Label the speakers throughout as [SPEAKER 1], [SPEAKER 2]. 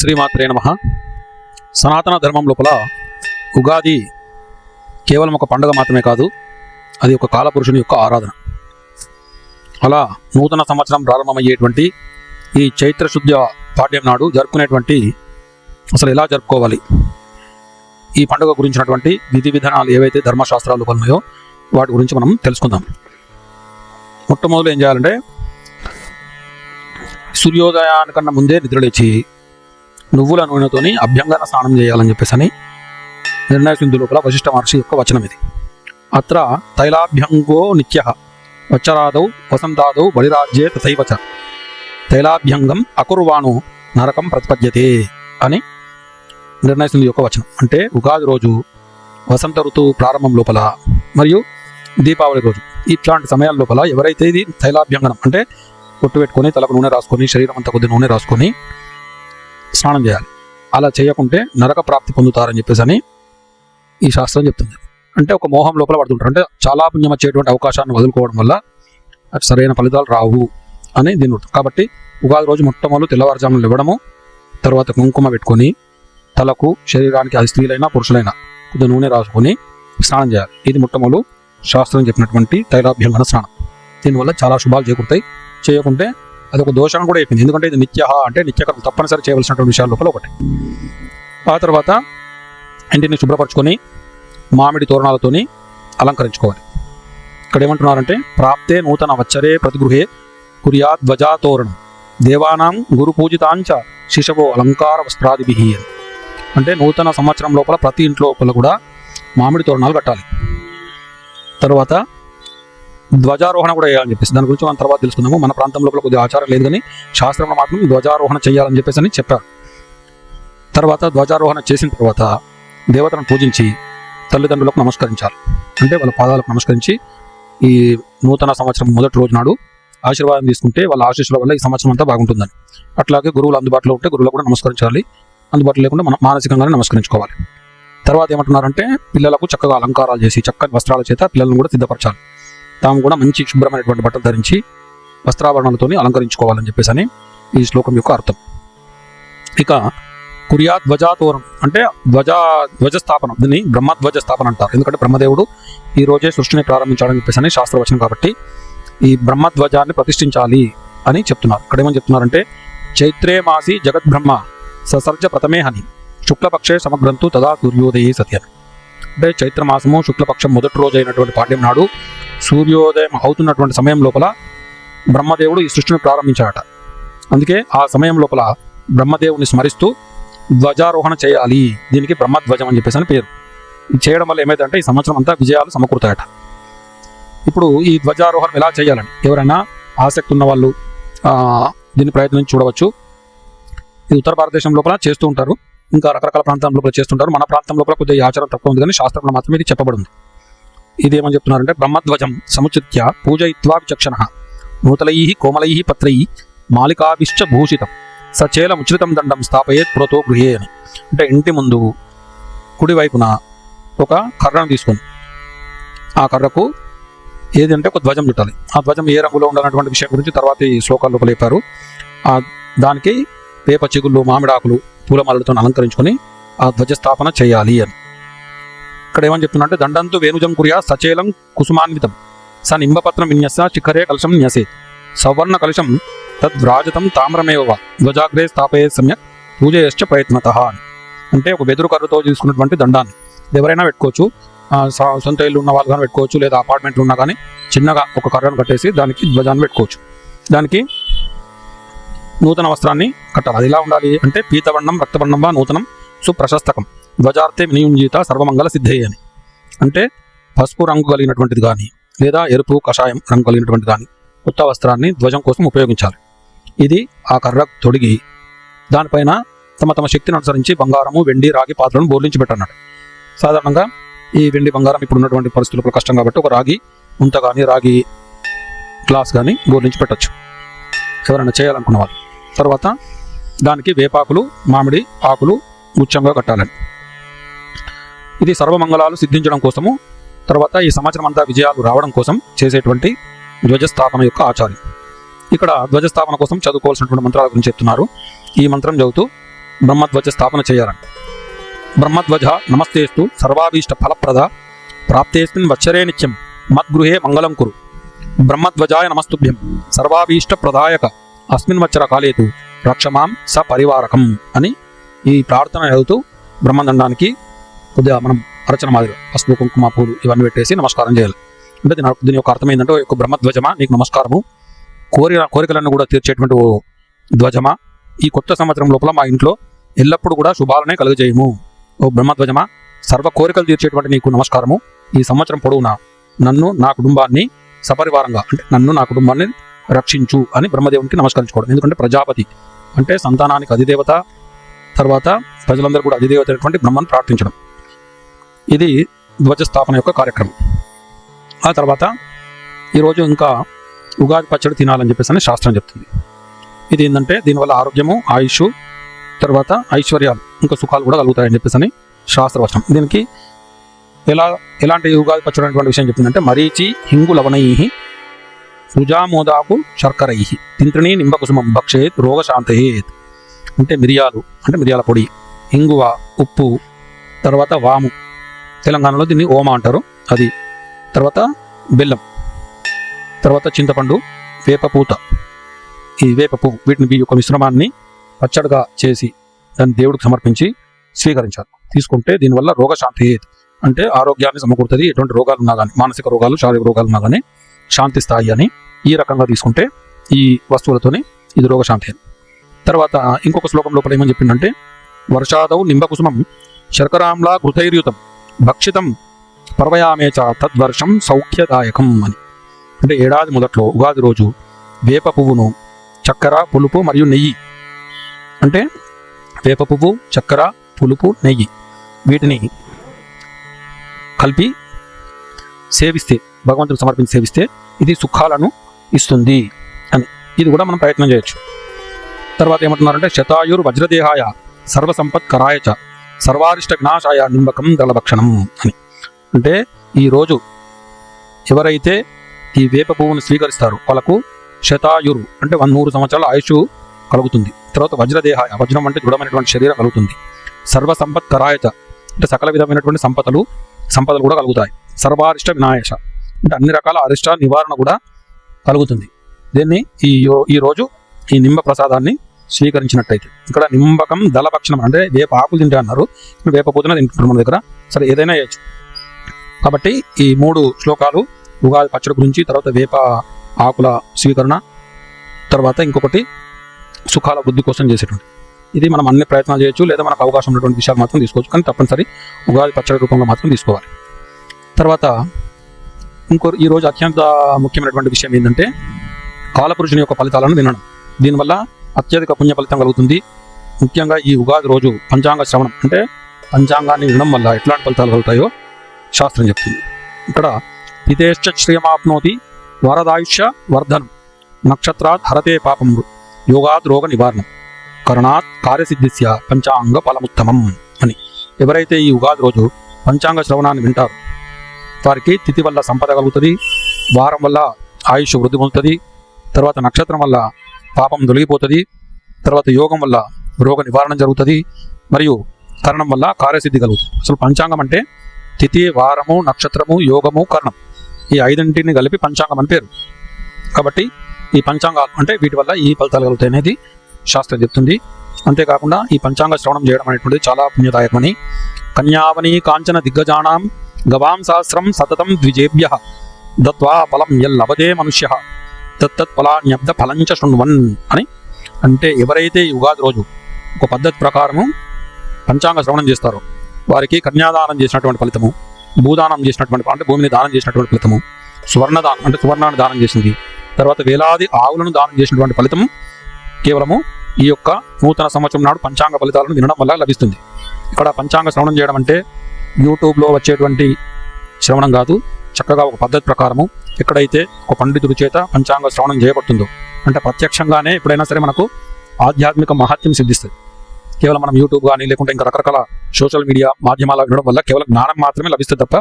[SPEAKER 1] శ్రీమాత్రే నమః. సనాతన ధర్మం లోపల ఉగాది కేవలం ఒక పండుగ మాత్రమే కాదు, అది ఒక కాలపురుషుని యొక్క ఆరాధన. అలా నూతన సంవత్సరం ప్రారంభమయ్యేటువంటి ఈ చైత్రశుద్ధ పాడ్యం నాడు జరుపుకునేటువంటి అసలు ఎలా జరుపుకోవాలి, ఈ పండుగ గురించినటువంటి విధి విధానాలు ఏవైతే ధర్మశాస్త్రాలు ఉన్నాయో వాటి గురించి మనం తెలుసుకుందాం. మొట్టమొదలు ఏం చేయాలంటే, సూర్యోదయానికన్నా ముందే నిద్రలేచి నువ్వుల నూనెతోని అభ్యంగన స్నానం చేయాలని చెప్పేసి నిర్ణయ సింధు లోపల వశిష్ఠ మహర్షి యొక్క వచనం ఇది. అత్ర తైలాభ్యంగో నిత్య వచ్చరాదౌ వసంతాదౌ బలిరాజ్యే తథైవచ తైలాభ్యంగం అకుర్వాణో నరకం ప్రతిపద్యతే అని నిర్ణయ సింధు యొక్క వచనం. అంటే ఉగాది రోజు, వసంత ఋతువు ప్రారంభం లోపల మరియు దీపావళి రోజు, ఇట్లాంటి సమయాల లోపల ఎవరైతే ఇది తైలాభ్యంగనం అంటే పొట్టు పెట్టుకొని తలకు నూనె రాసుకొని శరీరం అంతా కొద్ది నూనె రాసుకొని స్నానం చేయాలి. అలా చేయకుంటే నరక ప్రాప్తి పొందుతారని చెప్పేసి ఈ శాస్త్రం చెప్తుంది. అంటే ఒక మోహం లోపల పడుతుంటారు, అంటే చాలా పుణ్యం వచ్చేటువంటి అవకాశాన్ని వదులుకోవడం వల్ల సరైన ఫలితాలు రావు అని దీని అర్థం. కాబట్టి ఉగాది రోజు మొట్టమొదలు తెల్లవారుజామున లేవడము, తర్వాత కుంకుమ పెట్టుకొని తలకు శరీరానికి, అది స్త్రీలైనా పురుషులైనా కొద్దిగా నూనె రాసుకొని స్నానం చేయాలి. ఇది మొట్టమొదలు శాస్త్రం చెప్పినటువంటి తైలాభ్యంగన స్నానం. దీనివల్ల చాలా శుభాలు చేకూరుతాయి. చేయకుంటే అది ఒక దోషం కూడా అయిపోయింది, ఎందుకంటే ఇది నిత్య అంటే నిత్యకరం, తప్పనిసరి చేయవలసినటువంటి విషయాల లోపల ఒకటి. ఆ తర్వాత ఇంటిని శుభ్రపరచుకొని మామిడి తోరణాలతోని అలంకరించుకోవాలి. ఇక్కడ ఏమంటున్నారంటే, ప్రాప్తే నూతన వచ్చరే ప్రతిగృహే కుర్యా ధ్వజాతోరణం దేవానాం గురు పూజితాంచ శిశవో అలంకార వస్త్రాదిభి అని. అంటే నూతన సంవత్సరం లోపల ప్రతి ఇంట్లో లోపల కూడా మామిడి తోరణాలు కట్టాలి. తర్వాత ధ్వజారోహణ కూడా చేయాలని చెప్పేసి దాని గురించి మనం తర్వాత తెలుసుకుందాము. మన ప్రాంతం లోపల కొద్దిగా ఆచారం లేదు, కానీ శాస్త్రంలో మాత్రం ధ్వజారోహణ చేయాలని చెప్పేసి చెప్పారు. తర్వాత ధ్వజారోహణ చేసిన తర్వాత దేవతలను పూజించి తల్లిదండ్రులకు నమస్కరించాలి. అంటే వాళ్ళ పాదాలకు నమస్కరించి ఈ నూతన సంవత్సరం మొదటి రోజు నాడు ఆశీర్వాదం తీసుకుంటే వాళ్ళ ఆశీస్సుల వల్ల ఈ సంవత్సరం అంతా బాగుంటుందని. అట్లాగే గురువులు అందుబాటులో ఉంటే గురువులకు కూడా నమస్కరించాలి, అందుబాటులో లేకుండా మనం మానసికంగానే నమస్కరించుకోవాలి. తర్వాత ఏమంటున్నారంటే, పిల్లలకు చక్కగా అలంకారాలు చేసి చక్కని వస్త్రాల చేత పిల్లలను కూడా సిద్ధపరచాలి. తాము కూడా మంచి శుభ్రమైనటువంటి బట్టలు ధరించి వస్త్రాభరణాలతో అలంకరించుకోవాలని చెప్పేసి ఈ శ్లోకం యొక్క అర్థం. ఇక కుర్యా ధ్వజాతోరం అంటే ధ్వజస్థాపన, దీన్ని బ్రహ్మధ్వజ స్థాపన అంటారు. ఎందుకంటే బ్రహ్మదేవుడు ఈ రోజే సృష్టిని ప్రారంభించాడని చెప్పేసి శాస్త్రవచనం కాబట్టి ఈ బ్రహ్మధ్వజాన్ని ప్రతిష్ఠించాలి అని చెప్తున్నారు. ఇక్కడ ఏమని చెప్తున్నారంటే, చైత్రే మాసి జగద్బ్రహ్మ ససర్జ ప్రథమే హని శుక్లపక్షే సమగ్రంతు తదా సూర్యోదయే సత్యం. అంటే చైత్రమాసము శుక్లపక్షం మొదటి రోజు అయినటువంటి పాడ్యం నాడు సూర్యోదయం అవుతున్నటువంటి సమయం లోపల బ్రహ్మదేవుడు ఈ సృష్టిని ప్రారంభించాడట. అందుకే ఆ సమయం లోపల బ్రహ్మదేవుని స్మరిస్తూ ధ్వజారోహణ చేయాలి. దీనికి బ్రహ్మధ్వజం అని చెప్పేసి పేరు. ఇది చేయడం వల్ల ఏమైందంటే ఈ సంవత్సరం అంతా విజయాలు సమకూరుతాయట. ఇప్పుడు ఈ ధ్వజారోహణం ఎలా చేయాలని ఎవరైనా ఆసక్తి ఉన్న వాళ్ళు దీన్ని ప్రయత్నించి చూడవచ్చు. ఇది ఉత్తర భారతదేశం లోపల చేస్తూ ఉంటారు, ఇంకా రకరకాల ప్రాంతాల లోపల చేస్తుంటారు. మన ప్రాంతం లోపల కొద్దిగా ఆచారం తక్కువ ఉంది, కానీ శాస్త్రంలో మాత్రం ఇది చెప్పబడింది. ఇది ఏమని చెప్తున్నారంటే, బ్రహ్మధ్వజం సముచిత్య పూజయిత్వా విచక్షణ నూతలై కోమలై పత్రై మాలికాభిశ్చ భూషితం సచేల ముచ్రితం దండం స్థాపయేత్ పురతో గృహే అని. అంటే ఇంటి ముందు కుడివైపున ఒక కర్రను తీసుకొని ఆ కర్రకు ఏదంటే ఒక ధ్వజం చుట్టాలి. ఆ ధ్వజం ఏ రంగులో ఉండాలన్నటువంటి విషయం గురించి తర్వాత ఈ శ్లోకాల లోపల చెప్పారు. దానికి వేప చిగుళ్ళు, మామిడాకులు, పూలమాలలతో అలంకరించుకొని ఆ ధ్వజస్థాపన చేయాలి అని. ఇక్కడ ఏమని చెప్తున్నా అంటే, దండంతు వేణుజం కుర్యా సచేలం కుసుమాన్వితం స నింబపత్రం విన్యస శిఖరే కలశం న్యసే సవర్ణ కలశం తద్వ్రాజతం తామ్రమేవ ధ్వజాగ్రే స్థాపయే సమ్యక్ పూజయశ్చ ప్రయత్నత అని. అంటే ఒక వెదురు కర్రతో తీసుకున్నటువంటి దండాన్ని ఎవరైనా పెట్టుకోవచ్చు, సొంత ఇల్లు ఉన్న వాళ్ళు కానీ పెట్టుకోవచ్చు, లేదా అపార్ట్మెంట్లు ఉన్నా కానీ చిన్నగా ఒక కర్రను కట్టేసి దానికి ధ్వజాన్ని పెట్టుకోవచ్చు. దానికి నూతన వస్త్రాన్ని కట్టాలి. అది ఎలా ఉండాలి అంటే, పీతవర్ణం రక్తవర్ణం వా నూతనం సుప్రశస్తకం ధ్వజార్థే వినియుంజిత సర్వమంగళ సిద్ధే అని. అంటే పసుపు రంగు కలిగినటువంటిది కానీ, లేదా ఎరుపు కషాయం రంగు కలిగినటువంటి కానీ కొత్త వస్త్రాన్ని ధ్వజం కోసం ఉపయోగించాలి. ఇది ఆ కర్ర తొడిగి దానిపైన తమ శక్తిని అనుసరించి బంగారము, వెండి, రాగి పాత్రలను బోర్లించి పెట్టన్నాడు. సాధారణంగా ఈ వెండి బంగారం ఇప్పుడు ఉన్నటువంటి పరిస్థితులకు కష్టం కాబట్టి ఒక రాగి ముంత కానీ, రాగి గ్లాస్ కానీ బోర్లించి పెట్టచ్చు ఎవరైనా చేయాలనుకున్న వాళ్ళు. తర్వాత దానికి వేపాకులు, మామిడి ఆకులు గుచ్చంగా కట్టాలని. ఇది సర్వమంగళాలు సిద్ధించడం కోసము, తర్వాత ఈ సంవత్సరం అంతా విజయాలు రావడం కోసం చేసేటువంటి ధ్వజస్థాపన యొక్క ఆచార్యం. ఇక్కడ ధ్వజస్థాపన కోసం చదువుకోవాల్సినటువంటి మంత్రాల గురించి చెప్తున్నారు. ఈ మంత్రం చదువుతూ బ్రహ్మధ్వజ స్థాపన చేయాలని. బ్రహ్మధ్వజ నమస్తేస్తు సర్వాభీష్ట ఫలప్రద ప్రాప్తేస్మిన్ వత్సరే నిత్యం మద్గృహే మంగళం కురు. బ్రహ్మధ్వజాయ నమస్తుభ్యం సర్వాభీష్ట ప్రదాయక అస్మిన్ వత్సర కాలేతు రక్షమాం సపరివారకం అని ఈ ప్రార్థన చదువుతూ బ్రహ్మదండానికి కొద్దిగా మనం అర్చన మాదిరి పసుపు కుంకుమ పూలు ఇవన్నీ పెట్టేసి నమస్కారం చేయాలి. అంటే దీని యొక్క అర్థం ఏంటంటే, ఒక బ్రహ్మధ్వజమా నీకు నమస్కారము, కోరికలన్నీ కూడా తీర్చేటువంటి ఓ ధ్వజమా, ఈ కొత్త సంవత్సరం లోపల మా ఇంట్లో ఎల్లప్పుడూ కూడా శుభాలనే కలుగజేయము. ఓ బ్రహ్మధ్వజమా, సర్వ కోరికలు తీర్చేటువంటి నీకు నమస్కారము. ఈ సంవత్సరం పొడవునా నన్ను నా కుటుంబాన్ని సపరివారంగా, అంటే నన్ను నా కుటుంబాన్ని రక్షించు అని బ్రహ్మదేవునికి నమస్కరించుకోవడం. ఎందుకంటే ప్రజాపతి అంటే సంతానానికి అధిదేవత, తర్వాత ప్రజలందరూ కూడా అధిదేవత అయినటువంటి బ్రహ్మను ప్రార్థించడం. ఇది ధ్వజస్థాపన యొక్క కార్యక్రమం. ఆ తర్వాత ఈరోజు ఇంకా ఉగాది పచ్చడి తినాలని చెప్పేసి అని శాస్త్రం చెప్తుంది. ఇది ఏంటంటే దీనివల్ల ఆరోగ్యము, ఆయుష్, తర్వాత ఐశ్వర్యాలు, ఇంకా సుఖాలు కూడా కలుగుతాయని చెప్పేసి అని శాస్త్రవచనం. దీనికి ఎలాంటి ఉగాది పచ్చడి అనేటువంటి విషయం చెప్తుందంటే, మరీచి హింగు లవణై రుజామోదాకు శర్కరై తింత్రిణీ నింబకుసుమం భక్షేత్ రోగశాంతయేత్. అంటే మిరియాలు, అంటే మిరియాల పొడి, ఇంగువ, ఉప్పు, తర్వాత వాము, తెలంగాణలో దీన్ని ఓమా అంటారు, అది, తర్వాత బెల్లం, తర్వాత చింతపండు, వేపపూత, ఈ వేప పువ్వు, వీటిని యొక్క మిశ్రమాన్ని పచ్చడిగా చేసి దాన్ని దేవుడికి సమర్పించి స్వీకరించాలి. తీసుకుంటే దీనివల్ల రోగశాంతి, అంటే ఆరోగ్యాన్ని సమకూరుతుంది. ఎటువంటి రోగాలు ఉన్నా కానీ, మానసిక రోగాలు, శారీరక రోగాలు ఉన్నా కానీ శాంతిస్తాయి అని ఈ రకంగా తీసుకుంటే ఈ వస్తువులతోనే ఇది రోగశాంతి అని. తర్వాత ఇంకొక శ్లోకం లోపల ఏమని చెప్పిందంటే, వర్షాదౌ నింబకుసుమం శర్కరాంలా ఘృతైర్యుతం భక్షితం పర్వయామేచ తద్వర్షం సౌఖ్యదాయకం అని. అంటే ఏడాది మొదట్లో ఉగాది రోజు వేప పువ్వును, చక్కెర, పులుపు మరియు నెయ్యి, అంటే వేప పువ్వు, చక్కెర, పులుపు, నెయ్యి, వీటిని కలిపి సేవిస్తే, భగవంతుడికి సమర్పించి సేవిస్తే ఇది సుఖాలను ఇస్తుంది అని. ఇది కూడా మనం ప్రయత్నం చేయొచ్చు. తర్వాత ఏమంటున్నారంటే, శతాయుర్ వజ్రదేహాయ సర్వసంపత్కరాయ చ సర్వారిష్ట వినాశాయ నింబకం దళభక్షణం అని. అంటే ఈరోజు ఎవరైతే ఈ వేప పువ్వును స్వీకరిస్తారో వాళ్ళకు శతాయురు అంటే 100 సంవత్సరాల ఆయుష్ కలుగుతుంది. తర్వాత వజ్రదేహాయ, వజ్రం అంటే దృఢమైనటువంటి శరీరం కలుగుతుంది. సర్వసంపత్కరాయచ అంటే సకల విధమైనటువంటి సంపదలు కూడా కలుగుతాయి. సర్వారిష్ట వినాయశ అంటే అన్ని రకాల అరిష్ట నివారణ కూడా కలుగుతుంది. దీన్ని ఈ రోజు ఈ నింబ ప్రసాదాన్ని స్వీకరించినట్టయితే, ఇక్కడ నింబకం దళభక్షణం అంటే వేప ఆకులు తింటే అన్నారు, వేప పూతన తింటున్నారు మన దగ్గర, సరే ఏదైనా చేయొచ్చు. కాబట్టి ఈ 3 శ్లోకాలు ఉగాది పచ్చడి గురించి, తర్వాత వేప ఆకుల స్వీకరణ, తర్వాత ఇంకొకటి సుఖాల వృద్ధి కోసం చేసేటువంటి, ఇది మనం అన్ని ప్రయత్నాలు చేయొచ్చు, లేదా మనకు అవకాశం ఉన్నటువంటి విషయాలు మాత్రం తీసుకోవచ్చు, కానీ తప్పనిసరి ఉగాది పచ్చడి రూపంలో మాత్రం తీసుకోవాలి. తర్వాత ఈరోజు అత్యంత ముఖ్యమైనటువంటి విషయం ఏంటంటే, కాలపురుషుని యొక్క ఫలితాలను వినడం. దీనివల్ల అత్యధిక పుణ్య ఫలితం కలుగుతుంది. ముఖ్యంగా ఈ ఉగాది రోజు పంచాంగ శ్రవణం, అంటే పంచాంగాన్ని వినడం వల్ల ఎట్లాంటి ఫలితాలు కలుగుతాయో శాస్త్రం చెప్తుంది. ఇక్కడ హితేశ్చ శ్రియమాప్నోతి వరదాయుష్య వర్ధనం నక్షత్రాత్ హరతే పాపం యోగాత్ రోగ నివారణం కరణాత్ కార్యసిద్ధిస్య పంచాంగ ఫలముత్తమం అని. ఎవరైతే ఈ ఉగాది రోజు పంచాంగ శ్రవణాన్ని వింటారో వారికి తిథి వల్ల సంపద కలుగుతుంది, వారం వల్ల ఆయుష్ వృద్ధి పొందుతుంది, తర్వాత నక్షత్రం వల్ల పాపం తొలగిపోతుంది, తర్వాత యోగం వల్ల రోగ నివారణ జరుగుతుంది, మరియు కరణం వల్ల కార్యసిద్ధి కలుగుతుంది. అసలు పంచాంగం అంటే తిథి, వారము, నక్షత్రము, యోగము, కరణం, ఈ 5 కలిపి పంచాంగం అని పేరు. కాబట్టి ఈ పంచాంగాలు అంటే వీటి వల్ల ఈ ఫలితాలు కలుగుతాయి అనేది శాస్త్రం చెప్తుంది. అంతేకాకుండా ఈ పంచాంగ శ్రవణం చేయడం అనేటువంటిది చాలా పుణ్యదాయకమని. కన్యావని కాంచన దిగ్గజానాం గవాం సహస్రం సతతం ద్విజేభ్య దత్వా ఫలం యల్లభతే మనుష్య తత్తత్ ఫలాన్యబ్ద ఫలంచ శృణ్వన్ అని. అంటే ఎవరైతే ఈ ఉగాది రోజు ఒక పద్ధతి ప్రకారము పంచాంగ శ్రవణం చేస్తారో వారికి కన్యాదానం చేసినటువంటి ఫలితము, భూదానం చేసినటువంటి అంటే భూమిని దానం చేసినటువంటి ఫలితము, సువర్ణదానం అంటే సువర్ణాన్ని దానం చేసింది, తర్వాత వేలాది ఆవులను దానం చేసినటువంటి ఫలితము కేవలము ఈ యొక్క నూతన సంవత్సరం నాడు పంచాంగ ఫలితాలను వినడం వల్ల లభిస్తుంది. ఇక్కడ పంచాంగ శ్రవణం చేయడం అంటే యూట్యూబ్లో వచ్చేటువంటి శ్రవణం కాదు, చక్కగా ఒక పద్ధతి ప్రకారము ఎక్కడైతే ఒక పండితుడి చేత పంచాంగ శ్రవణం చేయబడుతుందో, అంటే ప్రత్యక్షంగానే ఎప్పుడైనా సరే మనకు ఆధ్యాత్మిక మహత్యం సిద్ధిస్తుంది. కేవలం మనం యూట్యూబ్ కానీ లేకుంటే ఇంకా రకరకాల సోషల్ మీడియా మాధ్యమాలు వినడం వల్ల కేవలం జ్ఞానం మాత్రమే లభిస్తుంది తప్ప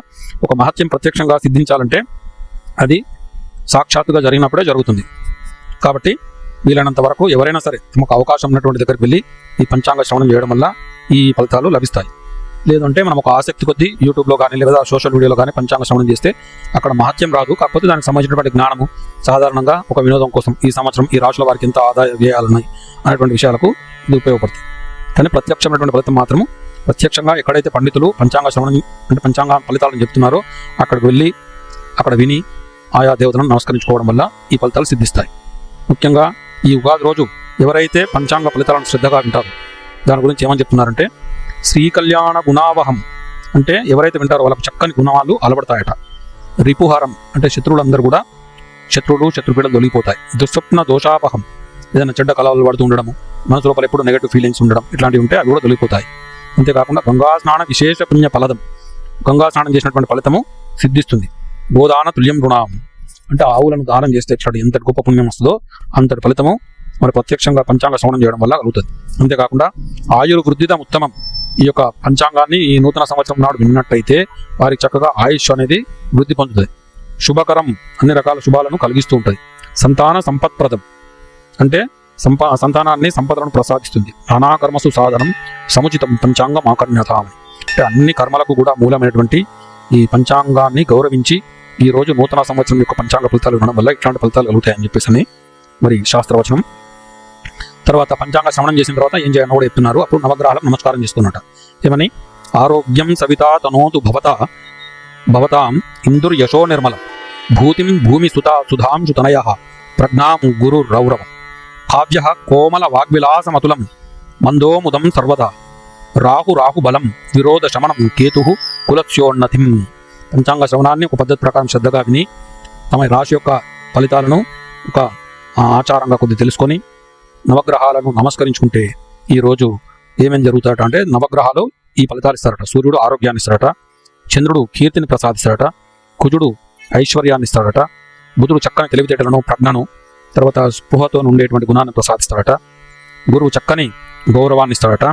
[SPEAKER 1] ఒక మహత్యం ప్రత్యక్షంగా సిద్ధించాలంటే అది సాక్షాత్తుగా జరిగినప్పుడే జరుగుతుంది. కాబట్టి వీలైనంత వరకు ఎవరైనా సరే తమకు అవకాశం ఉన్నటువంటి దగ్గరికి వెళ్ళి ఈ పంచాంగ శ్రవణం చేయడం వల్ల ఈ ఫలితాలు లభిస్తాయి. లేదంటే మనం ఒక ఆసక్తి కొద్దీ యూట్యూబ్లో కానీ లేదా సోషల్ మీడియాలో కానీ పంచాంగ శ్రవణం చేస్తే అక్కడ మహత్యం రాదు. కాకపోతే దానికి సంబంధించినటువంటి జ్ఞానము సాధారణంగా ఒక వినోదం కోసం ఈ సంవత్సరం ఈ రాశుల వారికి ఎంత ఆదాయ వ్యయాలున్నాయి అనేటువంటి విషయాలకు ఇది ఉపయోగపడుతుంది. కానీ ప్రత్యక్షమైనటువంటి ఫలితం మాత్రము ప్రత్యక్షంగా ఎక్కడైతే పండితులు పంచాంగ శ్రవణం అంటే పంచాంగ ఫలితాలను చెప్తున్నారో అక్కడికి వెళ్ళి అక్కడ విని ఆయా దేవతలను నమస్కరించుకోవడం వల్ల ఈ ఫలితాలు సిద్ధిస్తాయి. ముఖ్యంగా ఈ ఉగాది రోజు ఎవరైతే పంచాంగ ఫలితాలను శ్రద్ధగా వింటారో దాని గురించి ఏమని చెప్తున్నారంటే శ్రీకళ్యాణ గుణావహం అంటే ఎవరైతే వింటారో వాళ్ళకు చక్కని గుణాలు అలవడతాయట. రిపుహరం అంటే శత్రువులందరూ కూడా శత్రువులు శత్రుపీడలు తొలగిపోతాయి. దుస్వప్న దోషాపహం ఏదైనా చెడ్డ కళలు పడుతూ ఉండడము, మనసు లోపల ఎప్పుడు నెగటివ్ ఫీలింగ్స్ ఉండడం ఇట్లాంటివి ఉంటే అవి కూడా తొలగిపోతాయి. అంతేకాకుండా గంగా స్నాన విశేష పుణ్య ఫలదం గంగా స్నానం చేసినటువంటి ఫలితము సిద్ధిస్తుంది. గోదాన తుల్యం రుణం అంటే ఆవులను దానం చేస్తే ఎట్లా ఎంతటి గొప్ప పుణ్యం వస్తుందో అంతటి ఫలితము మరి ప్రత్యక్షంగా పంచాంగ శ్రవణం చేయడం వల్ల కలుగుతుంది. అంతేకాకుండా ఆయుర్వృద్ధితం ఉత్తమం ఈ యొక్క పంచాంగాన్ని ఈ నూతన సంవత్సరం నాడు విన్నట్టయితే వారికి చక్కగా ఆయుష్ అనేది వృద్ధి పొందుతుంది. శుభకరం అన్ని రకాల శుభాలను కలిగిస్తూ ఉంటుంది. సంతాన సంపత్ప్రదం అంటే సంతానాన్ని సంపదలను ప్రసాదిస్తుంది. నానాకర్మసు సాధనం సముచితం పంచాంగం ఆకర్ణ్యతాం అంటే అన్ని కర్మలకు కూడా మూలమైనటువంటి ఈ పంచాంగాన్ని గౌరవించి ఈ రోజు నూతన సంవత్సరం యొక్క పంచాంగ ఫలితాలు వినడం వల్ల ఇట్లాంటి ఫలితాలు కలుగుతాయని చెప్పేసి మరి శాస్త్రవచనం. తర్వాత పంచాంగ శ్రవణం చేసిన తర్వాత ఏం చేయాలని కూడా చెప్తున్నారు. అప్పుడు నవగ్రహాలకు నమస్కారం చేస్తున్నట. ఏమని ఆరోగ్యం సవితా తనోతు భవతాం ఇందుర్ యశో నిర్మలం భూతిం భూమి సుధాంశు తనయ ప్రజ్ఞాం గురు రౌరవం కావ్య కోమల వాగ్విలాసమతులం మందోముదం సర్వదా రాహు బలం విరోధ శమనం కేతు కులస్యోన్నతిం. పంచాంగ శ్రవణాన్ని ఒక పద్ధతి ప్రకారం శ్రద్ధగా విని తమ రాశి యొక్క ఫలితాలను ఒక ఆచారంగా కొద్ది తెలుసుకొని నవగ్రహాలను నమస్కరించుకుంటే ఈరోజు ఏమేమి జరుగుతాడట అంటే నవగ్రహాలు ఈ ఫలితాలు ఇస్తారట. సూర్యుడు ఆరోగ్యాన్ని ఇస్తాడట, చంద్రుడు కీర్తిని ప్రసాదిస్తాడట, కుజుడు ఐశ్వర్యాన్ని ఇస్తాడట, బుధుడు చక్కని తెలివితేటలను ప్రజ్ఞను తర్వాత స్పృహతో ఉండేటువంటి గుణాన్ని ప్రసాదిస్తాడట, గురువు చక్కని గౌరవాన్ని ఇస్తాడట,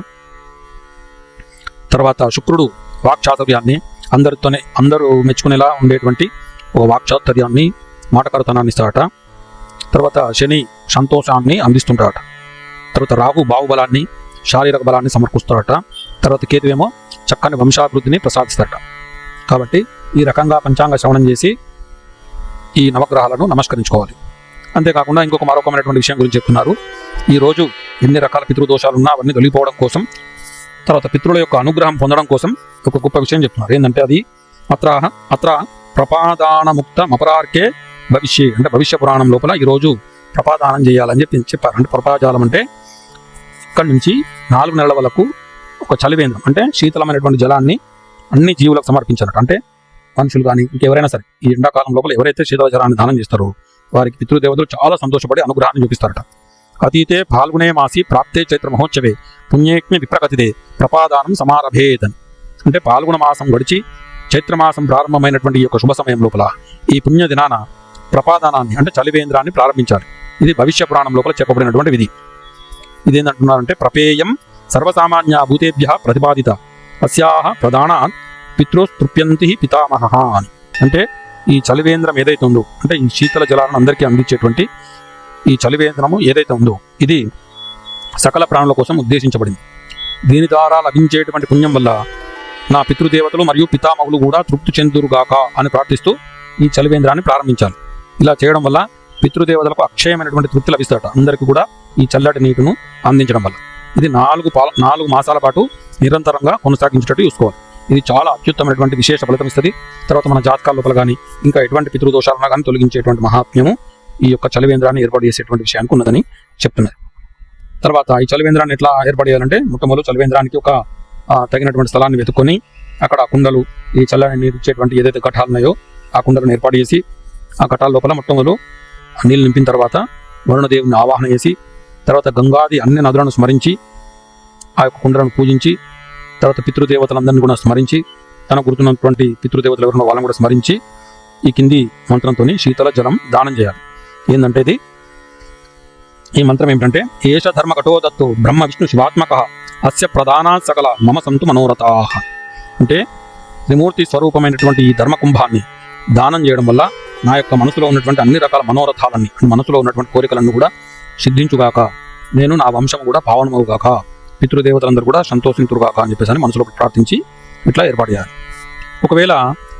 [SPEAKER 1] తర్వాత శుక్రుడు వాక్చాతుర్యాన్ని అందరూ మెచ్చుకునేలా ఉండేటువంటి ఒక వాక్చాతుర్యాన్ని మాటకరతనాన్ని ఇస్తాడట, తర్వాత శని సంతోషాన్ని అందిస్తుంటాడట, తర్వాత రాహు బాహుబలాన్ని శారీరక బలాన్ని సమకూరుస్తాడట, తర్వాత కేతువేమో చక్కని వంశాభివృద్ధిని ప్రసాదిస్తాడట. కాబట్టి ఈ రకంగా పంచాంగ శ్రవణం చేసి ఈ నవగ్రహాలను నమస్కరించుకోవాలి. అంతేకాకుండా ఇంకొక మరొకమైనటువంటి విషయం గురించి చెప్తున్నారు. ఈరోజు ఎన్ని రకాల పితృదోషాలున్నా అవన్నీ తొలగిపోవడం కోసం తర్వాత పితృల యొక్క అనుగ్రహం పొందడం కోసం ఒక గొప్ప విషయం చెప్తున్నారు. ఏంటంటే అది అత్ర ప్రపాదానముక్త అపరార్కే భవిష్యే అంటే భవిష్య పురాణం లోపల ఈరోజు ప్రపాదానం చేయాలని చెప్పారు. అంటే ప్రపాజాలం అంటే ఇక్కడి నుంచి 4 నెలల వరకు ఒక చలివేంద్రం అంటే శీతలమైనటువంటి జలాన్ని అన్ని జీవులకు సమర్పించారట. అంటే మనుషులు కానీ ఇంకెవరైనా సరే ఈ ఎండాకాలం లోపల ఎవరైతే శీతల జలాన్ని దానం చేస్తారో వారికి పితృదేవతలు చాలా సంతోషపడి అనుగ్రహాన్ని చూపిస్తారట. అతీతే ఫాల్గునే మాసి ప్రాప్తే చైత్ర మహోత్సవే పుణ్యేక్మి విప్రకతిదే ప్రపాదానం సమారభేతని అంటే పాల్గొన మాసం గడిచి చైత్రమాసం ప్రారంభమైనటువంటి ఈ యొక్క శుభ సమయం లోపల ఈ పుణ్య దినాన ప్రపాదానాన్ని అంటే చలివేంద్రాన్ని ప్రారంభించాలి. ఇది భవిష్య పురాణం లోపల చెప్పబడినటువంటి విధి. ఇదేంటంటున్నారంటే ప్రపేయం సర్వసామాన్య భూతేభ్య ప్రతిపాదిత అస్యాహ ప్రధానాత్ పితృస్తృప్యంతి పితామహ అని అంటే ఈ చలివేంద్రం ఏదైతే ఉందో అంటే ఈ శీతల జలాలను అందరికీ అందించేటువంటి ఈ చలివేంద్రము ఏదైతే ఉందో ఇది సకల ప్రాణుల కోసం ఉద్దేశించబడింది. దీని ద్వారా లభించేటువంటి పుణ్యం వల్ల నా పితృదేవతలు మరియు పితామహులు కూడా తృప్తి చెందురుగాక అని ప్రార్థిస్తూ ఈ చలివేంద్రాన్ని ప్రారంభించాలి. ఇలా చేయడం వల్ల పితృదేవతలకు అక్షయమైనటువంటి తృప్తి లభిస్తారట అందరికీ కూడా ఈ చల్లటి నీటిని అందించడం వల్ల. ఇది 4 మాసాల పాటు నిరంతరంగా కొనసాగించేటట్టు చూసుకోవాలి. ఇది చాలా అత్యుత్తమైనటువంటి విశేష ఫలితం ఇస్తుంది. తర్వాత మన జాతకాల లోపల కానీ ఇంకా ఎటువంటి పితృదోషాలన్నా కానీ తొలగించేటువంటి మహాత్మ్యము ఈ యొక్క చలివేంద్రాన్ని ఏర్పాటు చేసేటువంటి విషయానికి ఉన్నదని చెప్తున్నారు. తర్వాత ఈ చలివేంద్రాన్ని ఎట్లా ఏర్పాటు చేయాలంటే మొట్టమొదటి చలివేంద్రానికి ఒక తగినటువంటి స్థలాన్ని వెతుక్కొని అక్కడ కుండలు ఈ చల్లని నీరు ఇచ్చేటువంటి ఏదైతే ఘటాలు ఉన్నాయో ఆ కుండలను ఏర్పాటు చేసి ఆ ఘటాల లోపల మొట్టమొదలు నీళ్ళు నింపిన తర్వాత వరుణదేవుని ఆవాహన చేసి తర్వాత గంగాది అన్ని నదులను స్మరించి ఆ యొక్క కుండలను పూజించి తర్వాత పితృదేవతలందరినీ కూడా స్మరించి తన గుర్తున్నటువంటి పితృదేవతలు ఎవరున్న వాళ్ళని కూడా స్మరించి ఈ కింది మంత్రంతో శీతల జలం దానం చేయాలి. ఏంటంటే ఈ మంత్రం ఏమిటంటే ఏష ధర్మ కఠోదత్తు బ్రహ్మ విష్ణు శివాత్మక అస్య ప్రధాన సకల మమ సంతు మనోరథా అంటే త్రిమూర్తి స్వరూపమైనటువంటి ఈ ధర్మకుంభాన్ని దానం చేయడం వల్ల నా యొక్క మనసులో ఉన్నటువంటి అన్ని రకాల మనోరథాలన్నీ మనసులో ఉన్నటువంటి కోరికలన్నీ కూడా సిద్ధించుగాక, నేను నా వంశం కూడా పావనమవుగాక, పితృదేవతలందరూ కూడా సంతోషింతురుగాక అని చెప్పేసి అని మనసులో ప్రార్థించి ఇట్లా ఏర్పాటు చేయాలి. ఒకవేళ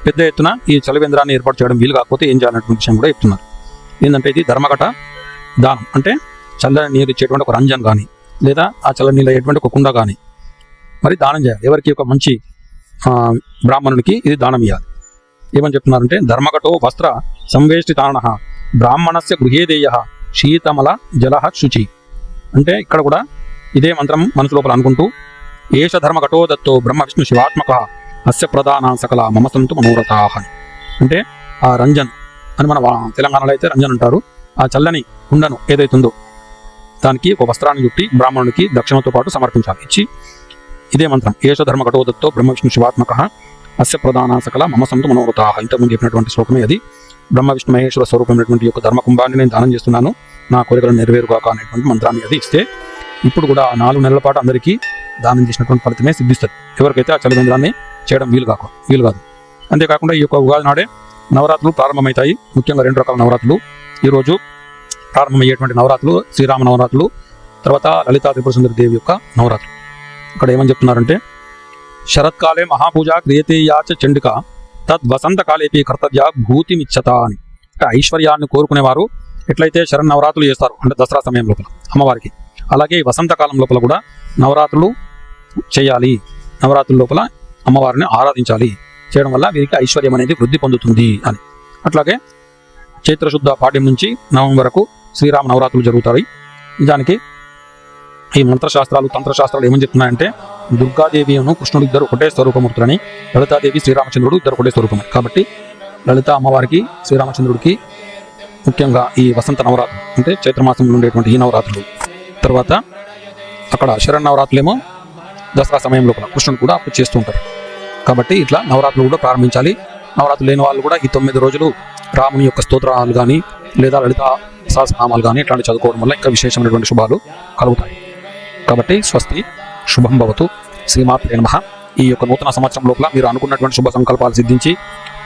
[SPEAKER 1] పెద్ద ఎత్తున ఈ చలివేంద్రాన్ని ఏర్పాటు చేయడం వీలు కాకపోతే ఏం చేయాలనేటువంటి విషయం కూడా చెప్తున్నారు. ఏంటంటే ఇది ధర్మఘట దానం, అంటే చల్లని నీరు ఇచ్చేటువంటి ఒక రంజన్ కానీ లేదా ఆ చల్లని నీళ్ళు అయ్యేటువంటి ఒక కుండ కానీ మరి దానం చేయాలి. ఎవరికి ఒక మంచి బ్రాహ్మణునికి ఇది దానం ఇవ్వాలి. ఏమని చెప్తున్నారంటే ధర్మఘటో వస్త్ర సంవేష్టితాన బ్రాహ్మణస్య గృహేదేయ శీతమల జల శుచి. అంటే ఇక్కడ కూడా ఇదే మంత్రం మనసు లోపల అనుకుంటూ ఏష ధర్మఘటో దత్తో బ్రహ్మ విష్ణు శివాత్మక అస్య ప్రధాన సకల మమసంతు మనోరథా అని. అంటే ఆ రంజన్ అని మన తెలంగాణలో అయితే రంజన్ అంటారు. ఆ చల్లని కుండను ఏదైతుందో దానికి ఒక వస్త్రాన్ని చుట్టి బ్రాహ్మణునికి దక్షిణతో పాటు సమర్పించాలి. ఇచ్చి ఇదే మంత్రం ఏష ధర్మఘటో దత్తో బ్రహ్మ విష్ణు శివాత్మక అస్య ప్రధాన సకల మమసంతు మనోరథా. ఇంతకుముందు చెప్పినటువంటి శ్లోకమే అది. బ్రహ్మ విష్ణు మహేశ్వర స్వరూపమైనటువంటి యొక్క ధర్మకుంభాన్ని నేను దానం చేస్తున్నాను, నా కోరికలను నెరవేరుగాక అనేటువంటి మంత్రాన్ని అది ఇస్తే ఇప్పుడు కూడా 4 నెలల పాటు అందరికీ దానం చేసినటువంటి ఫలితమే సిద్ధిస్తుంది, ఎవరికైతే ఆ చలివేంద్రాన్ని చేయడం వీలు కాదు. అంతేకాకుండా ఈ యొక్క ఉగాది నాడే నవరాత్రులు ప్రారంభమవుతాయి. ముఖ్యంగా 2 రకాల నవరాత్రులు ఈరోజు ప్రారంభమయ్యేటువంటి నవరాత్రులు శ్రీరామ నవరాత్రులు, తర్వాత లలితా త్రిపుర సుందరి దేవి యొక్క నవరాత్రులు. ఇక్కడ ఏమని చెప్తున్నారంటే శరత్కాలే మహాపూజ క్రియతే యాచ చండిక తద్వసంతకాలేపి కర్తవ్య భూతిమిచ్చత అని. అంటే ఐశ్వర్యాన్ని కోరుకునేవారు ఎట్లయితే శరన్నవరాత్రులు చేస్తారు అంటే దసరా సమయం లోపల అమ్మవారికి, అలాగే వసంతకాలం లోపల కూడా నవరాత్రులు చేయాలి. నవరాత్రుల లోపల అమ్మవారిని ఆరాధించాలి. చేయడం వల్ల వీరికి ఐశ్వర్యం అనేది వృద్ధి పొందుతుంది అని. అట్లాగే చైత్రశుద్ధ పాడ్యం నుంచి నవం వరకు శ్రీరామ నవరాత్రులు జరుగుతాయి. నిజానికి ఈ మంత్రశాస్త్రాలు తంత్రశాస్త్రాలు ఏమని చెప్తున్నాయంటే దుర్గాదేవిను కృష్ణుడు ఇద్దరు ఒకటే స్వరూపమూర్తులని, లలితాదేవి శ్రీరామచంద్రుడు ఇద్దరు ఒకటే స్వరూపం. కాబట్టి లలిత అమ్మవారికి శ్రీరామచంద్రుడికి ముఖ్యంగా ఈ వసంత నవరాత్రులు అంటే చైత్రమాసంలో ఉండేటువంటి ఈ నవరాత్రులు, తర్వాత అక్కడ శరన్నవరాత్రులేమో దసరా సమయం లోపల కృష్ణుడు కూడా అప్పుడు చేస్తూ ఉంటారు. కాబట్టి ఇట్లా నవరాత్రులు కూడా ప్రారంభించాలి. నవరాత్రులు లేని వాళ్ళు కూడా ఈ 9 రోజులు రాముని యొక్క స్తోత్రాలు కానీ లేదా లలిత సహస్రనామాలు కానీ ఇట్లాంటి చదువుకోవడం వల్ల ఇంకా విశేషమైనటువంటి శుభాలు కలుగుతాయి. కాబట్టి స్వస్తి శుభం భవతు. శ్రీమాత్రే నమః. ఈ యొక్క నూతన సంవత్సరం లోపల మీరు అనుకున్నటువంటి శుభ సంకల్పాలు సిద్ధించి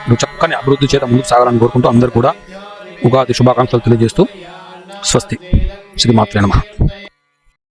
[SPEAKER 1] మీరు చక్కని అభివృద్ధి చేత ముందుకు సాగాలని కోరుకుంటూ అందరూ కూడా ఉగాది శుభాకాంక్షలు తెలియజేస్తూ స్వస్తి. శ్రీమాత్రే నమః.